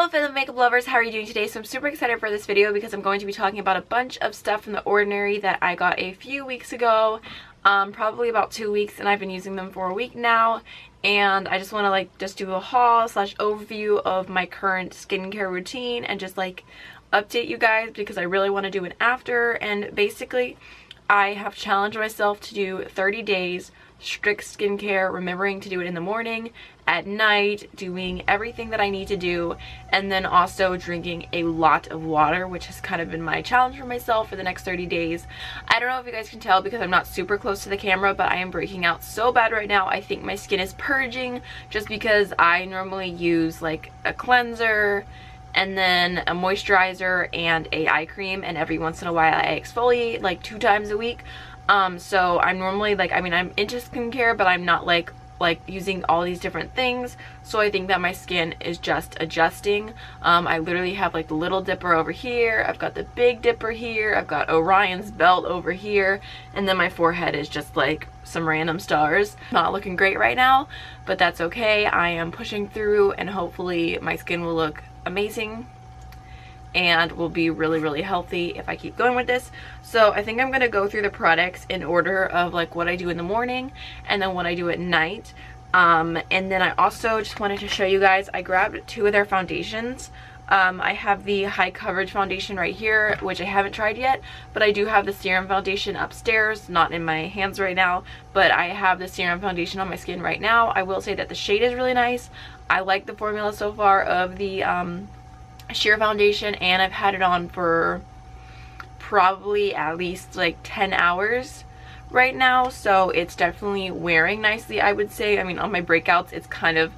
Hello fellow makeup lovers, how are you doing today? So I'm super excited for this video because I'm going to be talking about a bunch of stuff from The Ordinary that I got a few weeks ago, probably about 2 weeks, and I've been using them for a week now. And I just want to just do a haul / overview of my current skincare routine and just update you guys because I really want to do an after. And basically I have challenged myself to do 30 days strict skincare, remembering to do it in the morning, at night, doing everything that I need to do, and then also drinking a lot of water, which has kind of been my challenge for myself for the next 30 days. I don't know if you guys can tell because I'm not super close to the camera, but I am breaking out so bad right now. I think my skin is purging just because I normally use a cleanser and then a moisturizer and a eye cream, and every once in a while I exfoliate 2 times a week. So I'm normally I'm into skincare, but I'm not like using all these different things. So I think that my skin is just adjusting. I literally have the little dipper over here, I've got the big dipper here, I've got Orion's belt over here, and then my forehead is just some random stars. Not looking great right now, but that's okay. I am pushing through, and hopefully my skin will look amazing and will be really healthy if I keep going with this. So I think I'm gonna go through the products in order of what I do in the morning and then what I do at night. And then I also just wanted to show you guys, I grabbed 2 of their foundations. I have the high coverage foundation right here, which I haven't tried yet, but I do have the Serum Foundation upstairs, not in my hands right now, but I have the Serum Foundation on my skin right now. I will say that the shade is really nice. I like the formula so far of the sheer foundation, and I've had it on for probably at least 10 hours right now, so it's definitely wearing nicely, I would say. I mean, on my breakouts it's kind of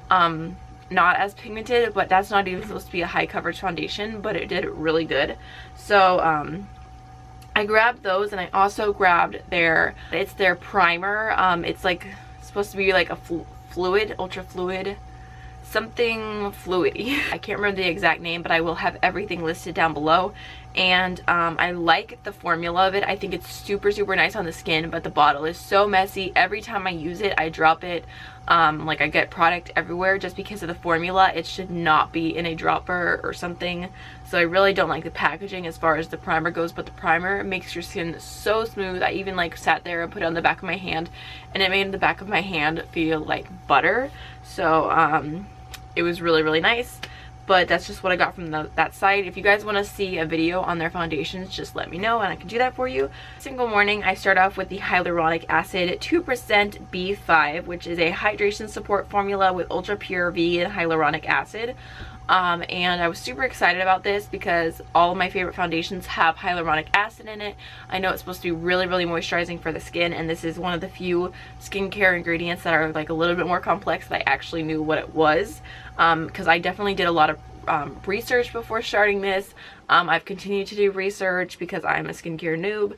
not as pigmented, but that's not even supposed to be a high coverage foundation, but it did really good. So I grabbed those, and I also grabbed their primer. It's supposed to be a fluid, ultra fluid, something fluidy. I can't remember the exact name, but I will have everything listed down below. And I like the formula of it. I think it's super nice on the skin, but the bottle is so messy. Every time I use it, I drop it. I get product everywhere just because of the formula. It should not be in a dropper or something. So I really don't like the packaging as far as the primer goes, but the primer makes your skin so smooth. I even sat there and put it on the back of my hand, and it made the back of my hand feel like butter. So it was really nice. But that's just what I got from that site. If you guys want to see a video on their foundations, just let me know and I can do that for you. Single morning, I start off with the Hyaluronic Acid 2% B5, which is a hydration support formula with ultra pure vegan hyaluronic acid. And I was super excited about this because all of my favorite foundations have hyaluronic acid in it. I know it's supposed to be really moisturizing for the skin, and this is one of the few skincare ingredients that are a little bit more complex that I actually knew what it was, because I definitely did a lot of research before starting this. I've continued to do research because I'm a skincare noob.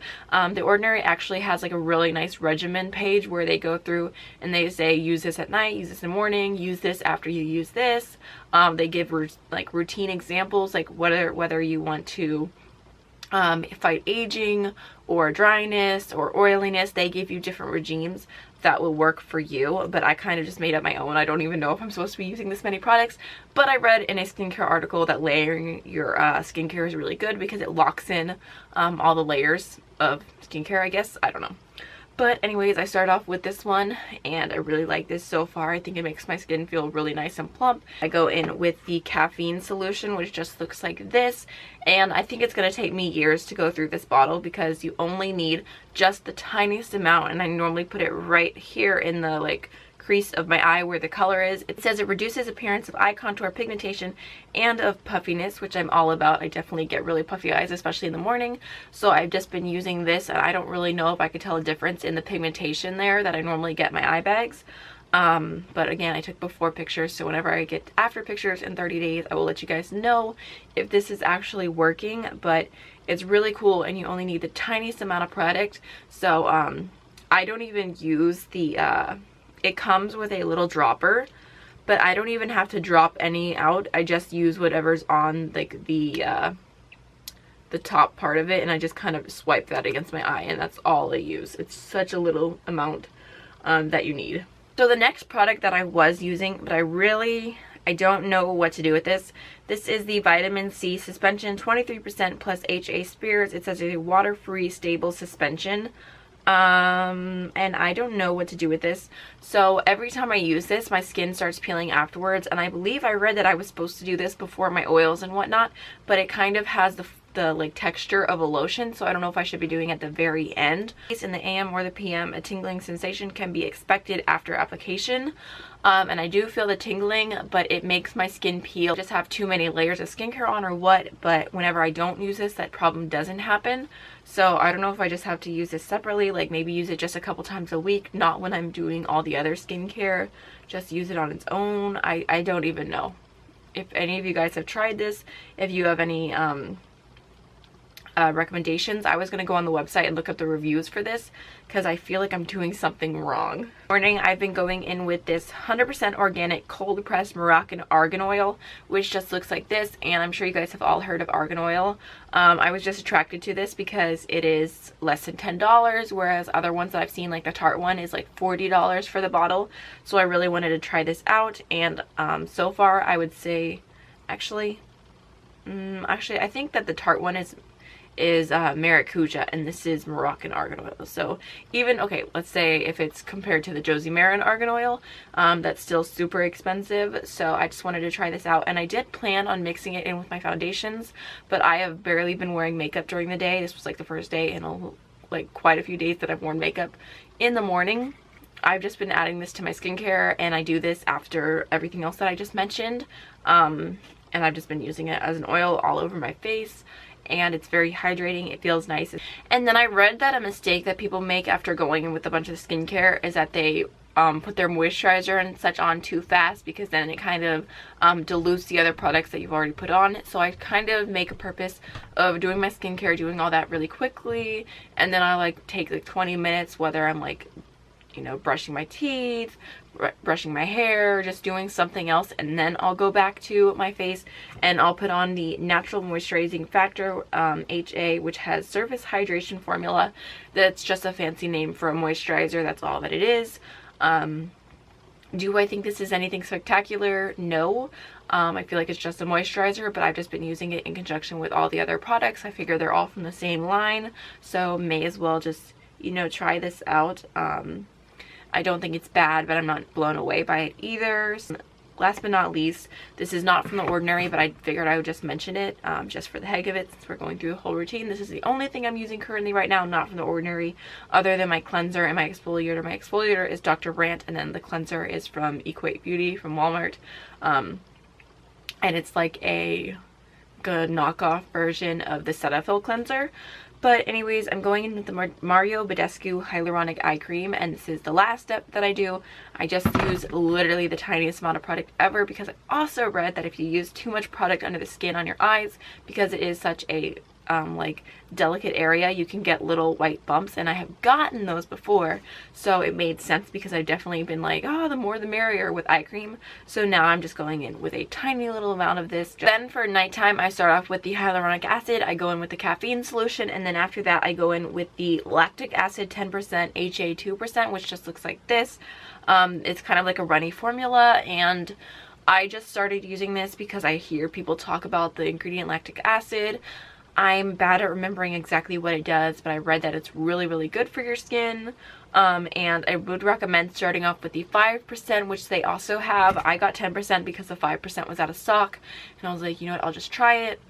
The Ordinary actually has a really nice regimen page where they go through and they say use this at night, use this in the morning, use this after you use this. They give routine examples, whether you want to fight aging or dryness or oiliness. They give you different regimes that will work for you, but I kind of just made up my own. I don't even know if I'm supposed to be using this many products, but I read in a skincare article that layering your skincare is really good because it locks in all the layers of skincare, I guess. I don't know. But anyways, I start off with this one, and I really like this so far. I think it makes my skin feel really nice and plump. I go in with the Caffeine Solution, which just looks like this, and I think it's going to take me years to go through this bottle because you only need just the tiniest amount, and I normally put it right here in the crease of my eye where the color is. It says it reduces appearance of eye contour, pigmentation, and of puffiness, which I'm all about. I definitely get really puffy eyes, especially in the morning. So I've just been using this, and I don't really know if I could tell a difference in the pigmentation there that I normally get in my eye bags. But again, I took before pictures, so whenever I get after pictures in 30 days, I will let you guys know if this is actually working. But it's really cool, and you only need the tiniest amount of product. So I don't even use the it comes with a little dropper, but I don't even have to drop any out. I just use whatever's on the top part of it, and I just kind of swipe that against my eye, and that's all I use. It's such a little amount that you need. So the next product that I was using, but I really I don't know what to do with this. This is the Vitamin C Suspension, 23% plus HA Spirits. It says it's a water-free, stable suspension. And I don't know what to do with this. So every time I use this, my skin starts peeling afterwards, and I believe I read that I was supposed to do this before my oils and whatnot, but it kind of has the like texture of a lotion, so I don't know if I should be doing it at the very end. In the AM or the PM, a tingling sensation can be expected after application. And I do feel the tingling, but it makes my skin peel. I just have too many layers of skincare on or what, but whenever I don't use this, that problem doesn't happen. So I don't know if I just have to use this separately, like maybe use it just a couple times a week, not when I'm doing all the other skincare, just use it on its own. I don't even know. If any of you guys have tried this, if you have any recommendations, I was going to go on the website and look up the reviews for this because I feel like I'm doing something wrong. Morning, I've been going in with this 100% organic cold pressed Moroccan Argan Oil, which just looks like this, and I'm sure you guys have all heard of argan oil. I was just attracted to this because it is less than $10, whereas other ones that I've seen, like the Tarte one, is like $40 for the bottle. So I really wanted to try this out, and so far I would say actually I think that the Tarte one is Maracuja, and this is Moroccan Argan Oil. So even, okay, let's say if it's compared to the Josie Maran Argan Oil, that's still super expensive. So I just wanted to try this out, and I did plan on mixing it in with my foundations, but I have barely been wearing makeup during the day. This was like the first day in like quite a few days that I've worn makeup in the morning. I've just been adding this to my skincare, and I do this after everything else that I just mentioned. And I've just been using it as an oil all over my face, and it's very hydrating. It feels nice. And then I read that a mistake that people make after going in with a bunch of skincare is that they put their moisturizer and such on too fast, because then it kind of dilutes the other products that you've already put on. So I kind of make a purpose of doing my skincare, doing all that really quickly, and then I like take like 20 minutes, whether I'm like, you know, brushing my teeth, brushing my hair, just doing something else, and then I'll go back to my face and I'll put on the Natural Moisturizing Factor HA, which has surface hydration formula. That's just a fancy name for a moisturizer. That's all that it is. Do I think this is anything spectacular? No. I feel like it's just a moisturizer, but I've just been using it in conjunction with all the other products. I figure they're all from the same line, so may as well just, you know, try this out. I don't think it's bad, but I'm not blown away by it either. Last but not least, this is not from The Ordinary, but I figured I would just mention it just for the heck of it, since we're going through the whole routine. This is the only thing I'm using currently right now, not from The Ordinary, other than my cleanser and my exfoliator. My exfoliator is Dr. Brandt, and then the cleanser is from Equate Beauty from Walmart. And it's like a good knockoff version of the Cetaphil cleanser. But anyways, I'm going in with the Mario Bedescu Hyaluronic Eye Cream, and this is the last step that I do. I just use literally the tiniest amount of product ever, because I also read that if you use too much product under the skin on your eyes, because it is such a like delicate area, you can get little white bumps, and I have gotten those before, so it made sense, because I've definitely been like, oh, the more the merrier with eye cream. So now I'm just going in with a tiny little amount of this. Then for nighttime, I start off with the Hyaluronic Acid, I go in with the Caffeine Solution, and then after that I go in with the Lactic Acid 10% HA 2%, which just looks like this. It's kind of like a runny formula, and I just started using this because I hear people talk about the ingredient lactic acid. I'm bad at remembering exactly what it does, but I read that it's really, really good for your skin. And I would recommend starting off with the 5%, which they also have. I got 10% because the 5% was out of stock, and I was like, you know what, I'll just try it.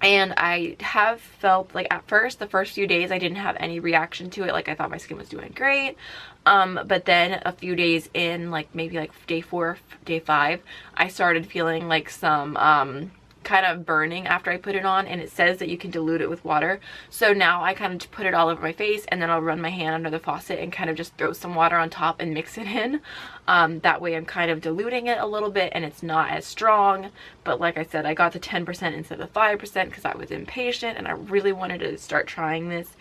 And I have felt like at first, the first few days, I didn't have any reaction to it. Like, I thought my skin was doing great. But then a few days in, like maybe like day 4, day 5, I started feeling like some kind of burning after I put it on, and it says that you can dilute it with water. So now I kind of put it all over my face, and then I'll run my hand under the faucet and kind of just throw some water on top and mix it in. That way I'm kind of diluting it a little bit, and it's not as strong. But like I said, I got the 10% instead of 5% because I was impatient, and I really wanted to start trying this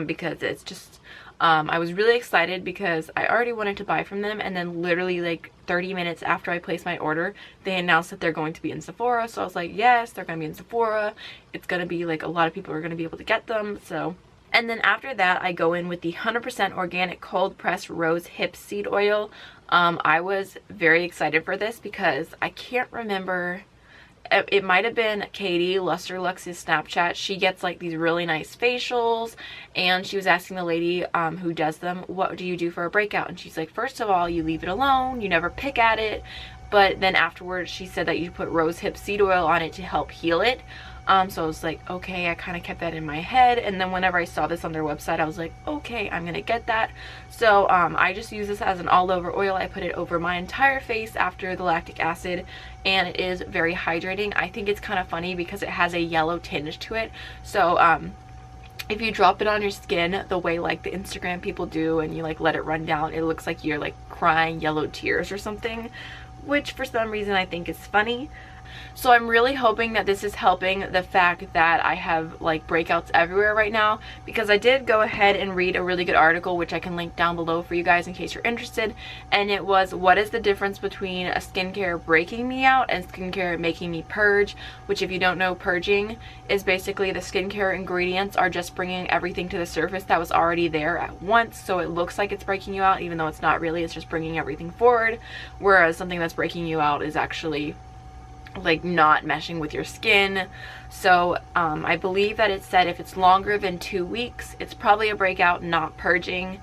because it's just I was really excited because I already wanted to buy from them, and then literally like 30 minutes after I placed my order, they announced that they're going to be in Sephora. So I was like, yes, they're going to be in Sephora. It's going to be like a lot of people are going to be able to get them. So And then after that, I go in with the 100% organic cold pressed rose hip seed oil. I was very excited for this because I can't remember, it might have been Katie, Luster Lux's Snapchat. She gets like these really nice facials, and she was asking the lady who does them, what do you do for a breakout? And she's like, first of all, you leave it alone, you never pick at it, but then afterwards she said that you put rose hip seed oil on it to help heal it. So I was like, okay, I kind of kept that in my head, and then whenever I saw this on their website, I was like, okay, I'm gonna get that. So I just use this as an all-over oil. I put it over my entire face after the lactic acid, and it is very hydrating. I think it's kind of funny because it has a yellow tinge to it. So if you drop it on your skin the way like the Instagram people do, and you like let it run down, it looks like you're like crying yellow tears or something, which for some reason I think is funny. So I'm really hoping that this is helping the fact that I have like breakouts everywhere right now, because I did go ahead and read a really good article, which I can link down below for you guys in case you're interested, and it was, what is the difference between a skincare breaking me out and skincare making me purge? Which, if you don't know, purging is basically the skincare ingredients are just bringing everything to the surface that was already there at once, so it looks like it's breaking you out even though it's not really, it's just bringing everything forward, whereas something that's breaking you out is actually like not meshing with your skin. So I believe that it said if it's longer than 2 weeks, it's probably a breakout, not purging.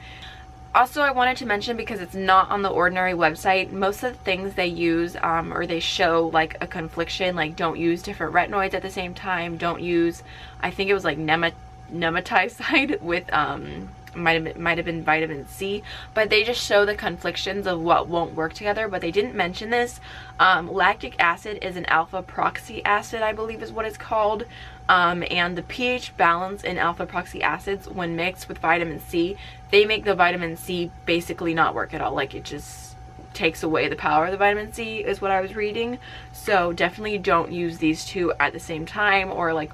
Also, I wanted to mention, because it's not on the Ordinary website, most of the things they use or they show like a confliction, like don't use different retinoids at the same time, don't use, I think it was like nematizide with might have been vitamin C, but they just show the conflictions of what won't work together, but they didn't mention this. Lactic acid is an alpha proxy acid, I believe is what it's called, and the pH balance in alpha proxy acids when mixed with vitamin C, they make the vitamin C basically not work at all. Like, it just takes away the power of the vitamin C is what I was reading. So definitely don't use these two at the same time, or like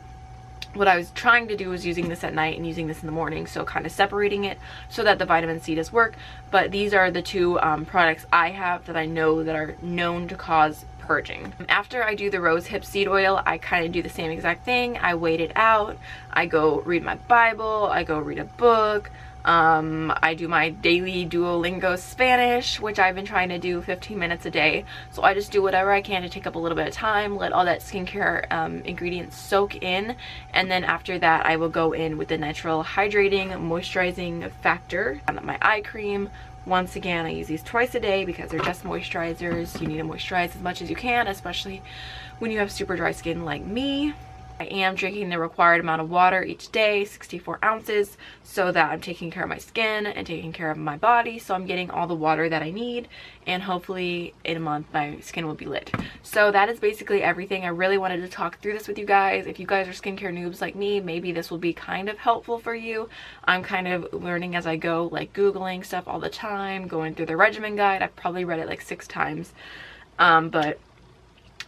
what I was trying to do was using this at night and using this in the morning, so kind of separating it so that the vitamin C does work. But these are the two products I have that I know that are known to cause purging. After I do the rose hip seed oil, I kind of do the same exact thing. I wait it out, I go read my Bible, I go read a book, I do my daily Duolingo Spanish, which I've been trying to do 15 minutes a day. So I just do whatever I can to take up a little bit of time, let all that skincare ingredients soak in, and then after that I will go in with the natural hydrating moisturizing factor on my eye cream. Once again, I use these twice a day because they're just moisturizers. You need to moisturize as much as you can, especially when you have super dry skin like me. I am drinking the required amount of water each day, 64 ounces, so that I'm taking care of my skin and taking care of my body. So I'm getting all the water that I need, and hopefully in a month my skin will be lit. So that is basically everything. I really wanted to talk through this with you guys. If you guys are skincare noobs like me, maybe this will be kind of helpful for you. I'm kind of learning as I go, like Googling stuff all the time, going through the regimen guide. I've probably read it like 6 times, but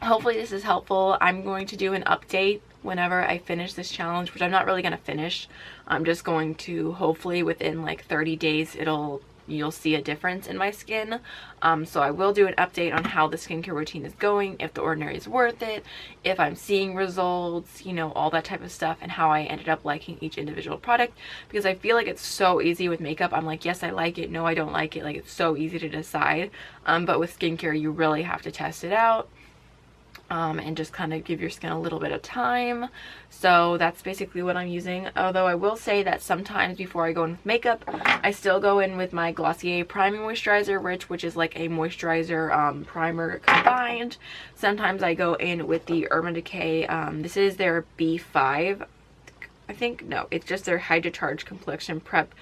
hopefully this is helpful. I'm going to do an update whenever I finish this challenge, which I'm not really going to finish. I'm just going to, hopefully within like 30 days you'll see a difference in my skin. So I will do an update on how the skincare routine is going, if the Ordinary is worth it, if I'm seeing results, you know, all that type of stuff, and how I ended up liking each individual product, because I feel like it's so easy with makeup. I'm like, yes, I like it, no, I don't like it. Like, it's so easy to decide, but with skincare you really have to test it out. And just kind of give your skin a little bit of time. So that's basically what I'm using. Although I will say that sometimes before I go in with makeup, I still go in with my Glossier Priming Moisturizer, which is like a moisturizer primer combined. Sometimes I go in with the Urban Decay. This is their B5. I think, no, it's just their Hydra Charge Complexion Prep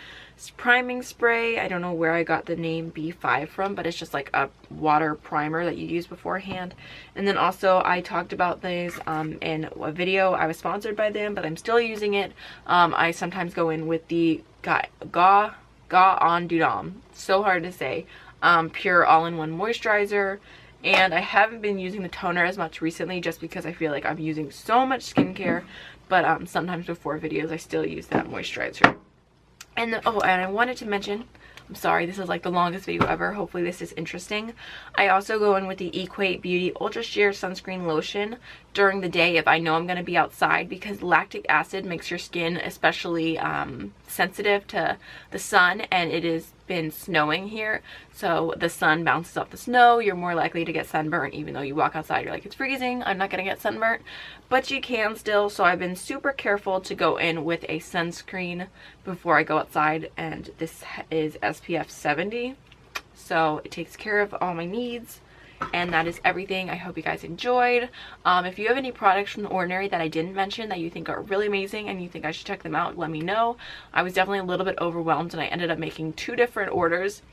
priming spray. I don't know where I got the name B5 from, but it's just like a water primer that you use beforehand. And then also I talked about these in a video. I was sponsored by them, but I'm still using it. I sometimes go in with the Ga On Dudam, so hard to say, pure all-in-one moisturizer. And I haven't been using the toner as much recently just because I feel like I'm using so much skincare, but sometimes before videos I still use that moisturizer. And then, oh, and I wanted to mention, I'm sorry, this is like the longest video ever. Hopefully this is interesting. I also go in with the Equate Beauty Ultra Sheer Sunscreen Lotion during the day if I know I'm going to be outside, because lactic acid makes your skin especially sensitive to the sun, and it has been snowing here, so the sun bounces off the snow. You're more likely to get sunburnt. Even though you walk outside, you're like, it's freezing, I'm not gonna get sunburnt, but you can still. So I've been super careful to go in with a sunscreen before I go outside, and this is SPF 70, so it takes care of all my needs. And that is everything. I hope you guys enjoyed. If you have any products from The Ordinary that I didn't mention that you think are really amazing and you think I should check them out, let me know. I was definitely a little bit overwhelmed, and I ended up making 2 different orders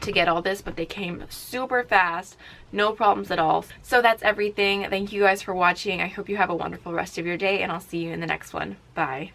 to get all this, but they came super fast, no problems at all. So that's everything. Thank you guys for watching. I hope you have a wonderful rest of your day, and I'll see you in the next one. Bye.